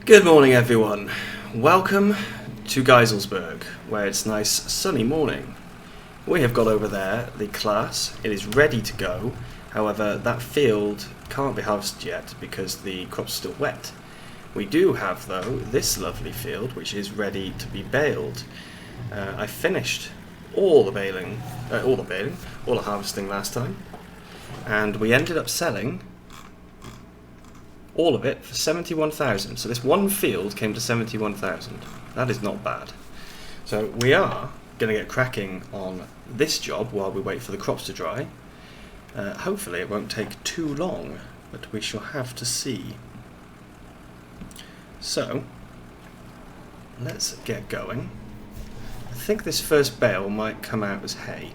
Good morning, everyone. Welcome to Geiselsberg, where it's nice sunny morning. We have got over there the class. It is ready to go. However, that field can't be harvested yet because the crop's still wet. We do have, though, this lovely field, which is ready to be baled. I finished all the harvesting last time, and we ended up selling all of it for 71,000. So this one field came to 71,000. That is not bad. So we are going to get cracking on this job while we wait for the crops to dry. Hopefully it won't take too long, but we shall have to see. So let's get going. I think this first bale might come out as hay.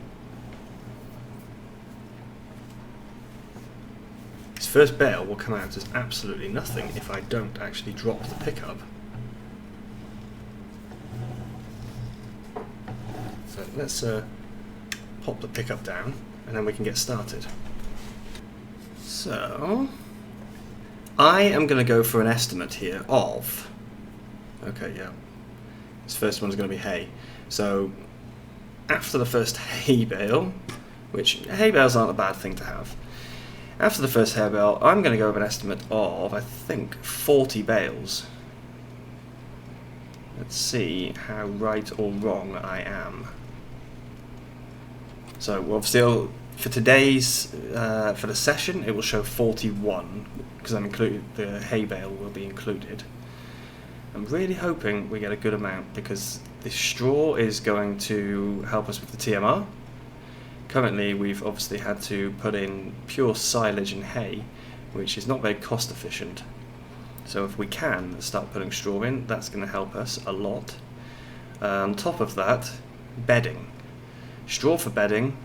This first bale will come out as absolutely nothing if I don't actually drop the pickup. So let's pop the pickup down and then we can get started. So I am going to go for an estimate here of, okay, yeah, this first one's going to be hay. So after the first hay bale, which hay bales aren't a bad thing to have, after the first hay bale, I'm going to go with an estimate of, I think, 40 bales. Let's see how right or wrong I am. So obviously, for today's, for the session, it will show 41, because I'm included, the hay bale will be included. I'm really hoping we get a good amount, because this straw is going to help us with the TMR. Currently, we've obviously had to put in pure silage and hay, which is not very cost efficient. So if we can start putting straw in, that's going to help us a lot. On top of that, bedding. Straw for bedding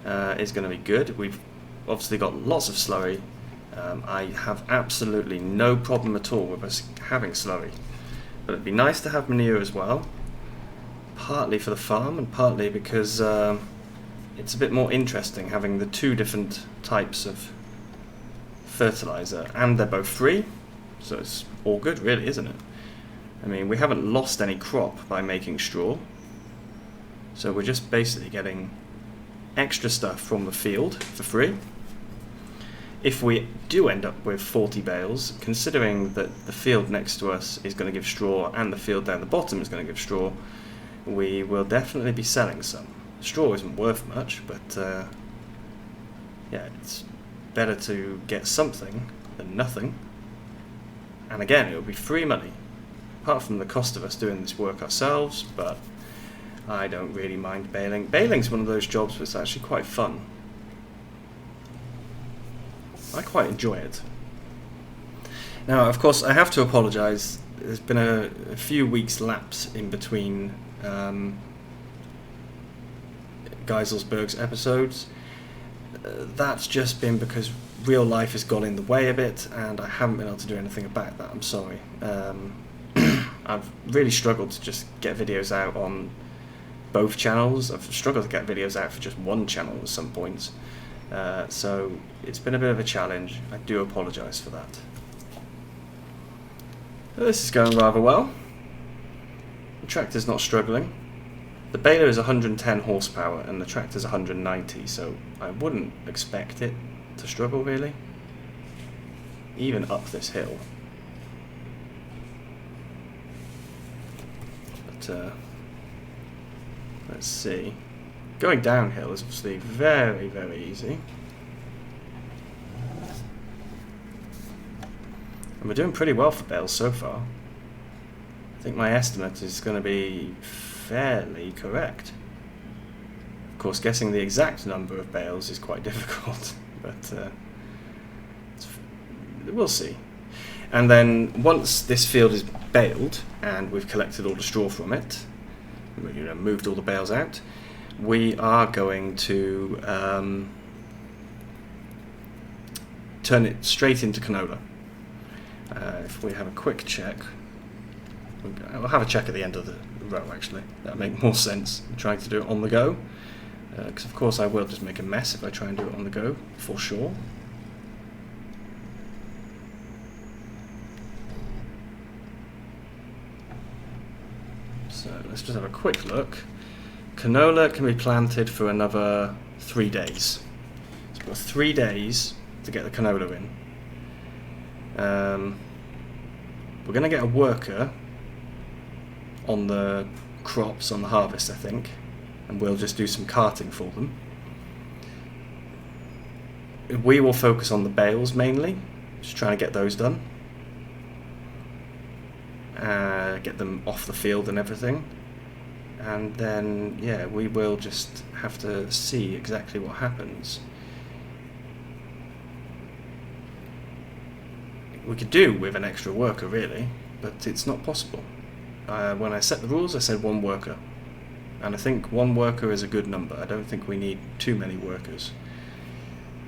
is going to be good. We've obviously got lots of slurry. I have absolutely no problem at all with us having slurry. But it'd be nice to have manure as well, partly for the farm and partly because it's a bit more interesting having the two different types of fertilizer, and they're both free, so it's all good really, isn't it? I mean, we haven't lost any crop by making straw, so we're just basically getting extra stuff from the field for free. If we do end up with 40 bales, considering that the field next to us is going to give straw and the field down the bottom is going to give straw, we will definitely be selling some. Straw isn't worth much, but yeah, it's better to get something than nothing. And again, it will be free money, apart from the cost of us doing this work ourselves, but I don't really mind baling. Baling's one of those jobs that's actually quite fun. I quite enjoy it. Now, of course, I have to apologise. There's been a few weeks lapse in between Geiselsberg's episodes. That's just been because real life has got in the way a bit and I haven't been able to do anything about that. I'm sorry. I've really struggled to just get videos out on both channels. I've struggled to get videos out for just one channel at some points. So it's been a bit of a challenge. I do apologise for that. But this is going rather well. The tractor's not struggling. The baler is 110 horsepower and the tractor's 190, so I wouldn't expect it to struggle really, even up this hill. But let's see. Going downhill is obviously very, very easy. And we're doing pretty well for bales so far. I think my estimate is going to be fairly correct. Of course, guessing the exact number of bales is quite difficult, but we'll see. And then once this field is baled and we've collected all the straw from it, moved all the bales out, we are going to turn it straight into canola. If we have a quick check, I'll have a check at the end of the row actually. That'll make more sense than trying to do it on the go. Because of course I will just make a mess if I try and do it on the go, for sure. So let's just have a quick look. Canola can be planted for another 3 days. So we've got 3 days to get the canola in. We're going to get a worker on the crops, on the harvest, I think, and we'll just do some carting for them. We will focus on the bales mainly, just trying to get those done. Get them off the field and everything. And then, yeah, we will just have to see exactly what happens. We could do with an extra worker, really, but it's not possible. When I set the rules, I said 1 worker. And I think 1 worker is a good number. I don't think we need too many workers.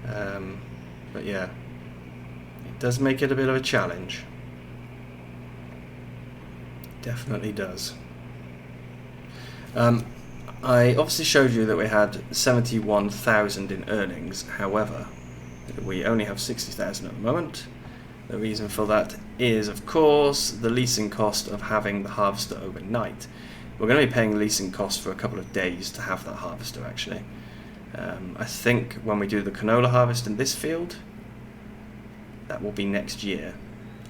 But yeah, it does make it a bit of a challenge. Definitely does. I obviously showed you that we had 71,000 in earnings. However, we only have 60,000 at the moment. The reason for that is, of course, the leasing cost of having the harvester overnight. We're going to be paying leasing costs for a couple of days to have that harvester, actually. I think when we do the canola harvest in this field, that will be next year.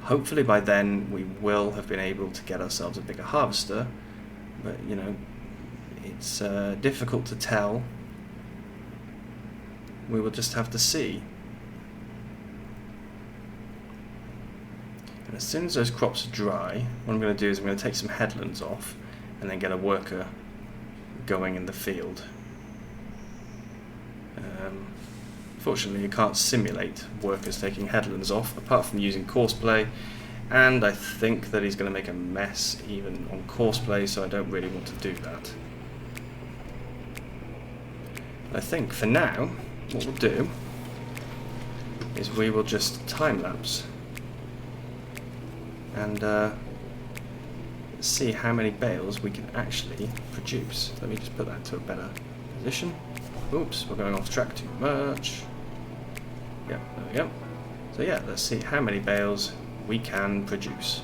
Hopefully by then we will have been able to get ourselves a bigger harvester, but you know, it's difficult to tell. We will just have to see. And as soon as those crops are dry, what I'm going to do is I'm going to take some headlands off and then get a worker going in the field. Fortunately, you can't simulate workers taking headlands off, apart from using courseplay, and I think that he's going to make a mess even on courseplay, so I don't really want to do that. I think for now, what we'll do is we will just time-lapse and see how many bales we can actually produce. Let me just put that to a better position. Oops, we're going off track too much. Yeah, there we go. So yeah, let's see how many bales we can produce.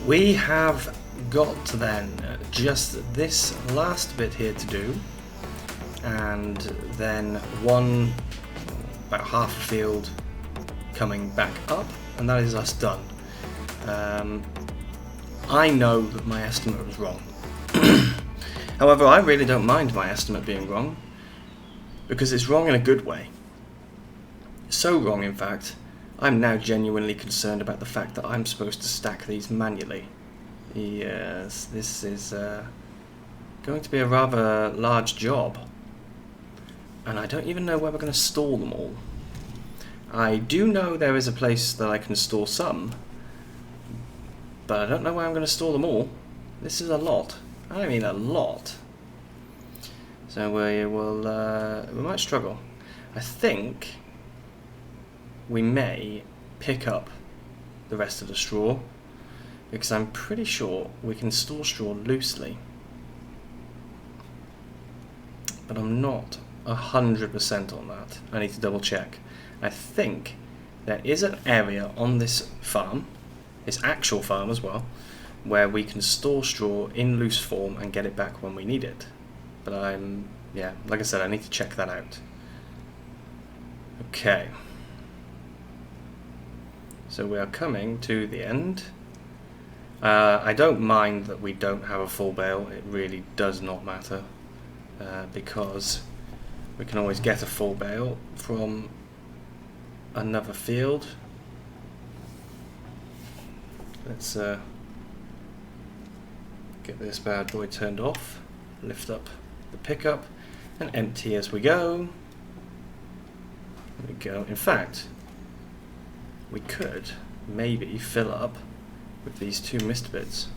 We have got then just this last bit here to do, and then about half a field coming back up, and that is us done. I know that my estimate was wrong. However, I really don't mind my estimate being wrong, because it's wrong in a good way. So wrong, in fact, I'm now genuinely concerned about the fact that I'm supposed to stack these manually. Yes, this is going to be a rather large job. And I don't even know where we're going to store them all. I do know there is a place that I can store some, but I don't know where I'm going to store them all. This is a lot. I mean a lot. So we might struggle. I think we may pick up the rest of the straw, because I'm pretty sure we can store straw loosely. But I'm not 100% on that. I need to double check. I think there is an area on this farm, this actual farm as well, where we can store straw in loose form and get it back when we need it. But yeah, like I said, I need to check that out. Okay. So we are coming to the end. I don't mind that we don't have a full bale. It really does not matter, because we can always get a full bale from another field. Let's get this bad boy turned off, lift up the pickup, and empty as we go. There we go. In fact, we could maybe fill up with these two mist bits.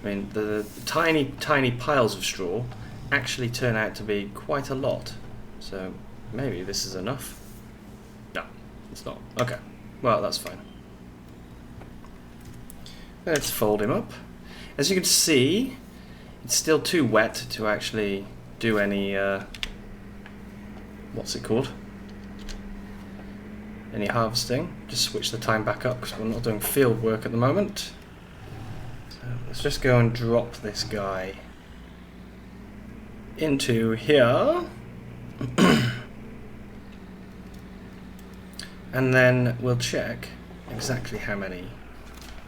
I mean, the tiny piles of straw actually turn out to be quite a lot, so maybe this is enough. No, it's not. Okay, well, that's fine. Let's fold him up. As you can see, it's still too wet to actually do any what's it called? Any harvesting. Just switch the time back up because we're not doing field work at the moment. So let's just go and drop this guy into here. And then we'll check exactly how many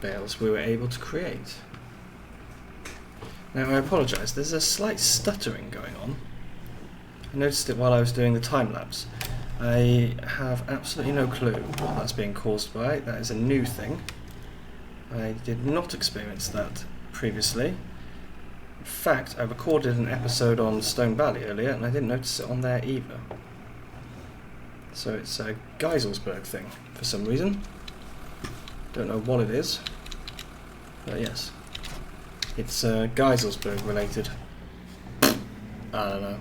bales we were able to create. Now I apologise, there's a slight stuttering going on. I noticed it while I was doing the time lapse. I have absolutely no clue what that's being caused by. That is a new thing. I did not experience that previously. In fact, I recorded an episode on Stone Valley earlier and I didn't notice it on there either. So it's a Geiselsberg thing for some reason. Don't know what it is, but yes, it's Geiselsberg related. I don't know.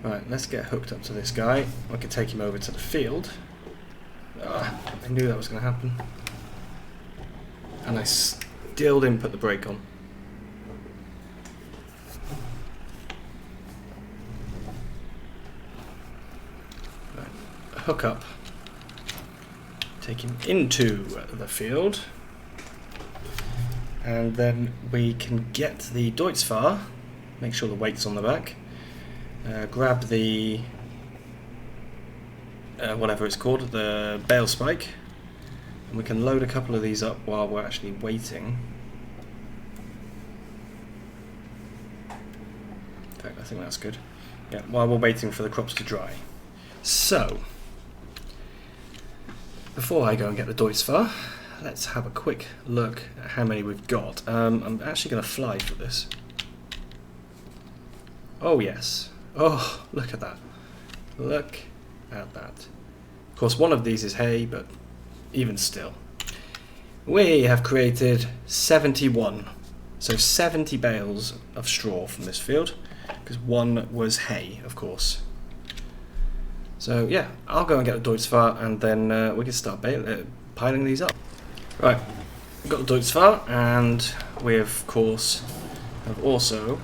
Right, let's get hooked up to this guy. I can take him over to the field. I knew that was going to happen. And I still didn't put the brake on. Right, hook up. Take him into the field. And then we can get the Deutzfahr. Make sure the weight's on the back. Grab the whatever it's called, the bale spike, and we can load a couple of these up while we're actually waiting. In fact, I think that's good. Yeah, while we're waiting for the crops to dry. So, before I go and get the Deutzfahr, let's have a quick look at how many we've got. I'm actually going to fly for this. Oh yes. Oh, look at that. Look at that. Of course, one of these is hay, but even still. We have created 71. So 70 bales of straw from this field, because one was hay, of course. So yeah, I'll go and get the Deutzfahr, and then we can start piling these up. Right, we've got the Deutzfahr, and we of course have also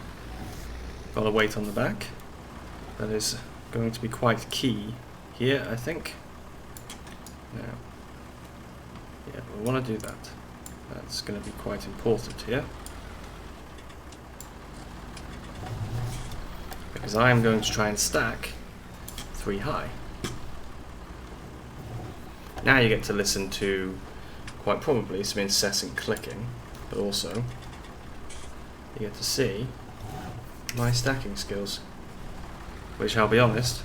got a weight on the back. That is going to be quite key here, I think. Now, yeah, we want to do that. That's going to be quite important here. Because I am going to try and stack 3 high. Now you get to listen to quite probably some incessant clicking, but also you get to see my stacking skills, which I'll be honest,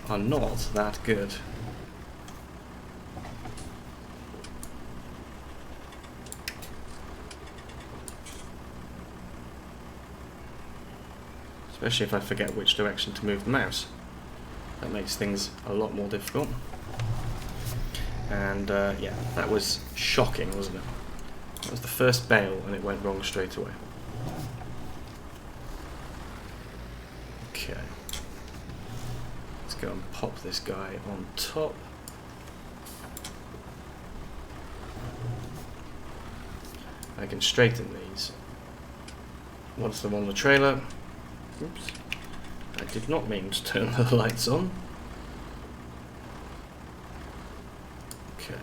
are not that good. Especially if I forget which direction to move the mouse. That makes things a lot more difficult. And yeah, that was shocking, wasn't it? That was the first bale and it went wrong straight away. Okay. Let's go and pop this guy on top. I can straighten these once they're on the trailer. Oops. I did not mean to turn the lights on. Okay.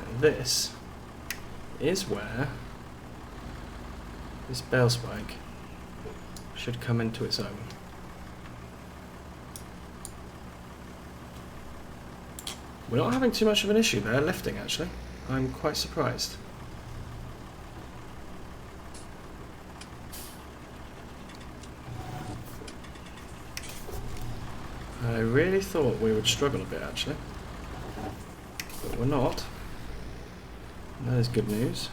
And this is where this bale spike should come into its own. We're not having too much of an issue there lifting, actually. I'm quite surprised. I really thought we would struggle a bit, actually, but we're not. That is good news.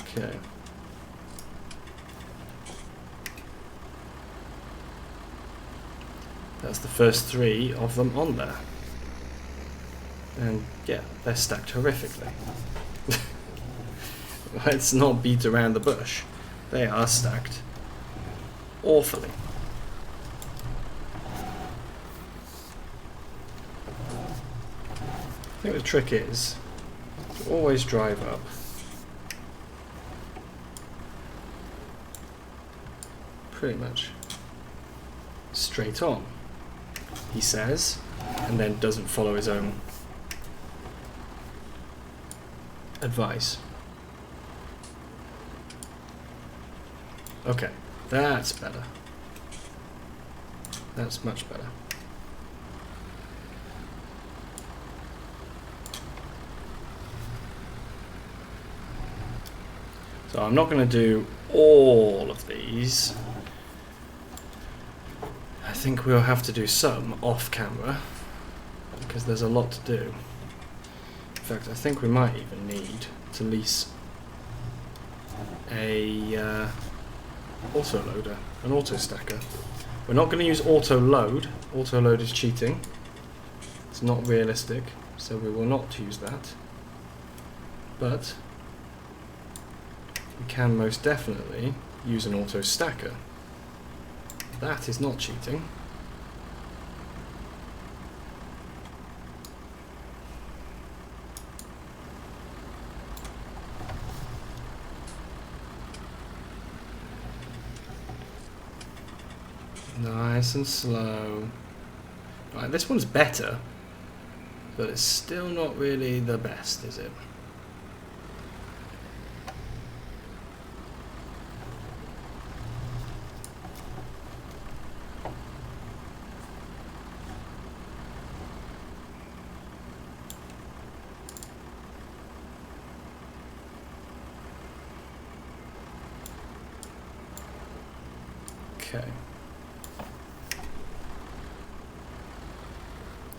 Okay. That's the first 3 of them on there. And yeah, they're stacked horrifically. Let's not beat around the bush. They are stacked awfully. I think the trick is to always drive up pretty much straight on, he says, and then doesn't follow his own advice. Okay, that's better. That's much better. So I'm not going to do all of these. I think we'll have to do some off camera because there's a lot to do. In fact, I think we might even need to lease a auto loader, an auto stacker. We're not going to use auto load. Auto load is cheating. It's not realistic, so we will not use that. But we can most definitely use an auto stacker. That is not cheating. Nice and slow. Right, this one's better, but it's still not really the best, is it? Okay.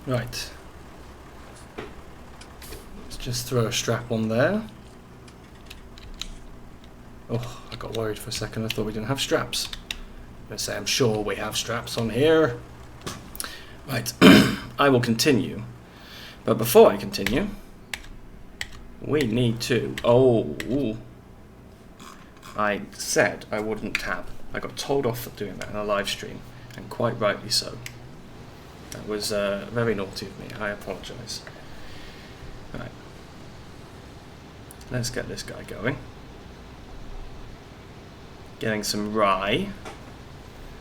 Right. Let's just throw a strap on there. Oh, I got worried for a second. I thought we didn't have straps. I'm going to say I'm sure we have straps on here. Right. I will continue. But before I continue, we need to... Oh. I said I wouldn't tab. I got told off for doing that in a live stream, and quite rightly so. That was very naughty of me. I apologise. Right. Let's get this guy going. getting some rye.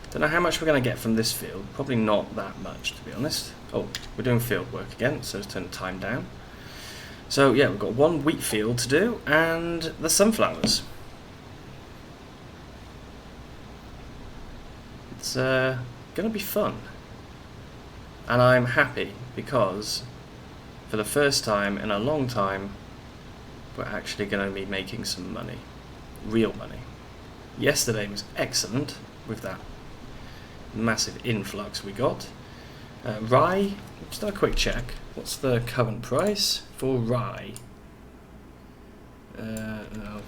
Don't know how much we're going to get from this field. Probably not that much, to be honest. Oh, we're doing field work again, so let's turn the time down. So yeah, we've got one wheat field to do, and the sunflowers. It's going to be fun. And I'm happy because for the first time in a long time, we're actually going to be making some money. Real money. Yesterday was excellent with that massive influx we got. Rye, just have a quick check. What's the current price for rye? No.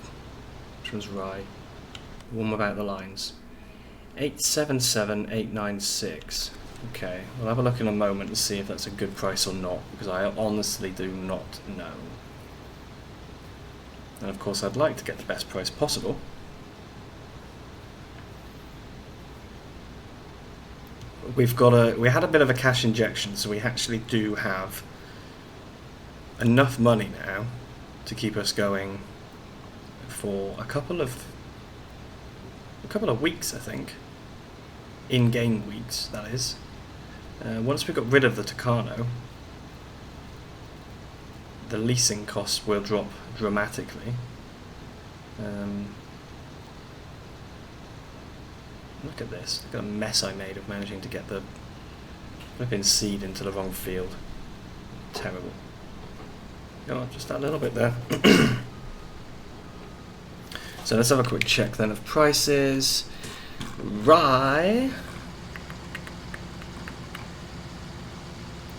Which one's rye? One without the lines. 877,896. Okay, we'll have a look in a moment to see if that's a good price or not, because I honestly do not know. And of course I'd like to get the best price possible. We had a bit of a cash injection, so we actually do have enough money now to keep us going for a couple of weeks, I think. In-game weeks, that is. Once we got rid of the Tucano, the leasing costs will drop dramatically. Look at this. Look at the mess I made of managing to get the flipping seed into the wrong field. Terrible. Oh, just that little bit there. So let's have a quick check then of prices. Rye.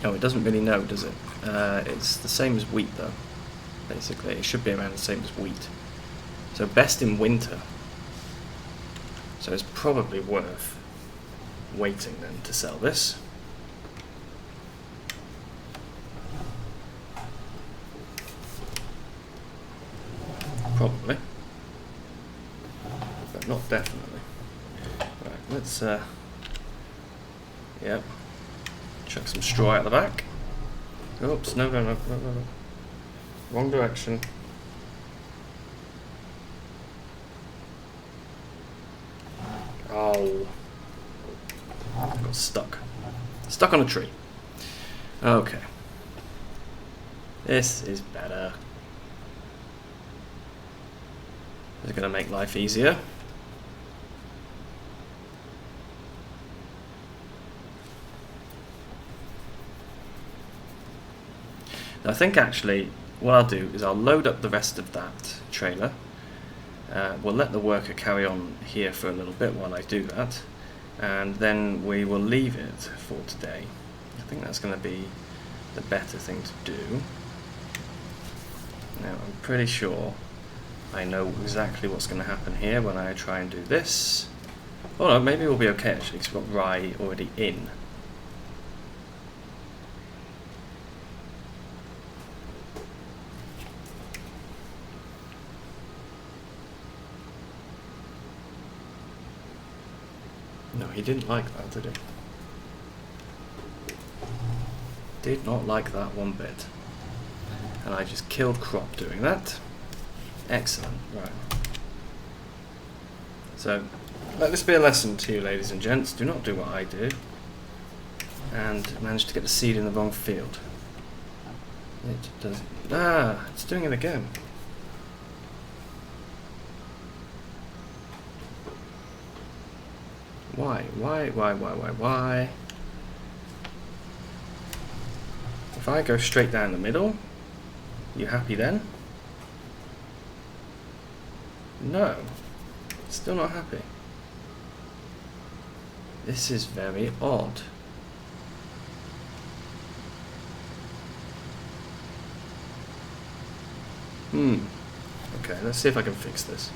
Oh, it doesn't really know, does it? It's the same as wheat though. Basically, it should be around the same as wheat. So best in winter. So it's probably worth waiting then to sell this. Probably. But not definitely. Right, let's yep. Chuck some straw out the back. Oops, no. Wrong direction. Oh. I got stuck. Stuck on a tree. Okay. This is better. This is going to make life easier. I think actually what I'll do is I'll load up the rest of that trailer. We'll let the worker carry on here for a little bit while I do that, and then we will leave it for today. I think that's going to be the better thing to do. Now I'm pretty sure I know exactly what's going to happen here when I try and do this. Oh no, maybe we'll be okay actually because we've got rye already in. No, he didn't like that, did he? Did not like that one bit. And I just killed crop doing that. Excellent, right. So, let this be a lesson to you, ladies and gents. Do not do what I do. And manage to get the seed in the wrong field. It does. Ah, it's doing it again. Why? If I go straight down the middle, you happy then? No. Still not happy. This is very odd. Okay, let's see if I can fix this.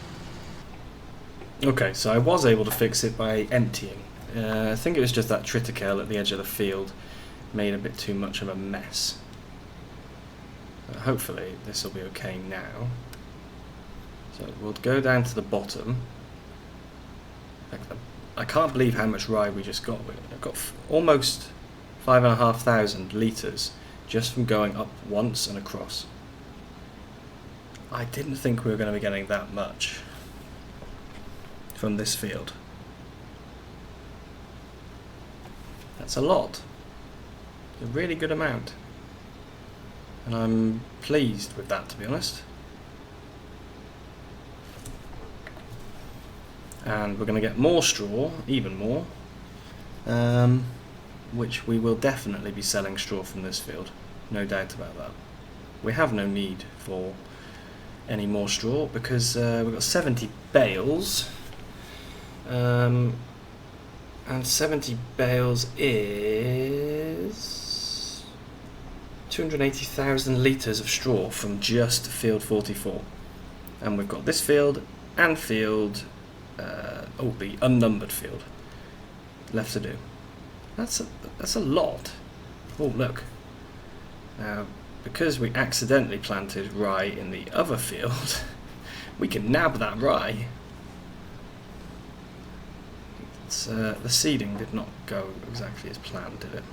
Okay, so I was able to fix it by emptying. I think it was just that triticale at the edge of the field made a bit too much of a mess. Hopefully this will be okay now. So we'll go down to the bottom. I can't believe how much rye we just got. I've got almost 5,500 litres just from going up once and across. I didn't think we were going to be getting that much. from this field. That's a lot. A really good amount. And I'm pleased with that, to be honest. And we're going to get more straw, even more, which we will definitely be selling straw from this field, no doubt about that. We have no need for any more straw because we've got 70 bales, and 70 bales is 280,000 litres of straw from just field 44, and we've got this field and field the unnumbered field left to do. That's a lot. Oh, look. Now, because we accidentally planted rye in the other field, we can nab that rye. The seeding did not go exactly as planned, did it?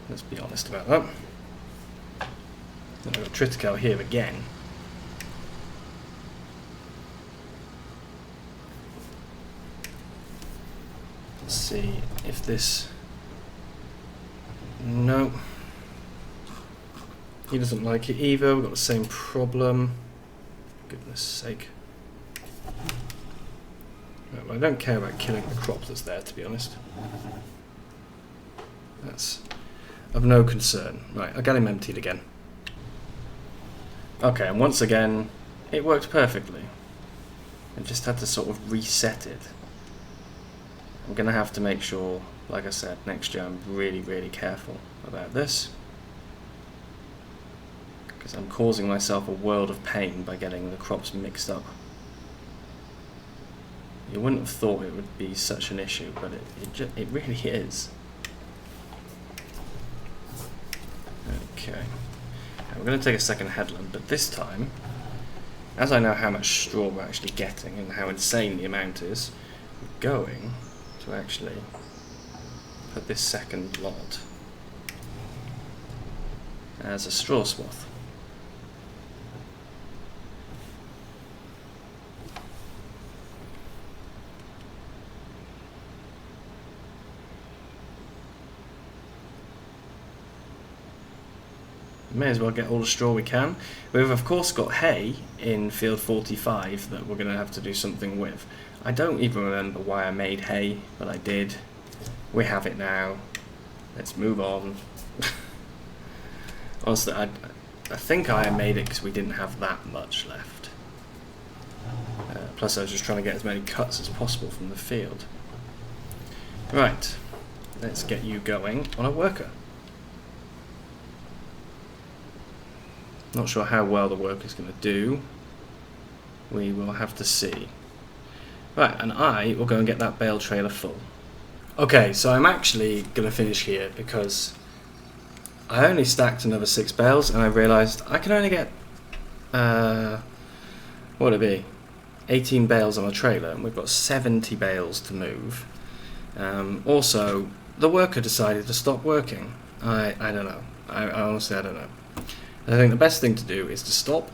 Let's be honest about that. I've got Triticale here again. Let's see if this... No. He doesn't like it either. We've got the same problem. Goodness sake. Well, I don't care about killing the crop that's there, to be honest. That's of no concern. Right, I'll get him emptied again. Okay, and once again, it worked perfectly. I just had to sort of reset it. I'm going to have to make sure, like I said, next year I'm really, really careful about this. Because I'm causing myself a world of pain by getting the crops mixed up. You wouldn't have thought it would be such an issue, but it really is. Okay. Now we're going to take a second headland, but this time, as I know how much straw we're actually getting and how insane the amount is, we're going to actually put this second lot as a straw swath. May as well get all the straw we can. We've of course got hay in field 45 that we're going to have to do something with. I don't even remember why I made hay, but I did. We have it now. Let's move on. Honestly, I think I made it because we didn't have that much left. Plus I was just trying to get as many cuts as possible from the field. Right, let's get you going on a worker. Not sure how well the worker's going to do. We will have to see. Right, and I will go and get that bale trailer full. Okay, so I'm actually going to finish here because I only stacked another 6 bales and I realised I can only get, what would it be? 18 bales on a trailer, and we've got 70 bales to move. Also, the worker decided to stop working. I don't know. I honestly, I don't know. I think the best thing to do is to stop.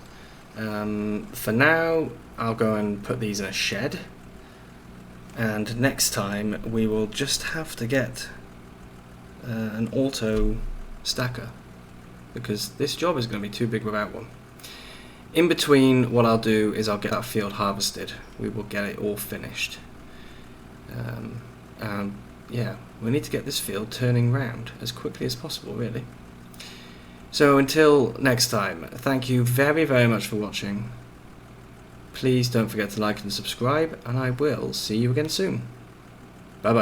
For now, I'll go and put these in a shed, and next time we will just have to get an auto stacker, because this job is going to be too big without one. In between, what I'll do is I'll get that field harvested. We will get it all finished. And yeah, we need to get this field turning round as quickly as possible, really. So until next time, thank you very, very much for watching. Please don't forget to like and subscribe, and I will see you again soon. Bye bye.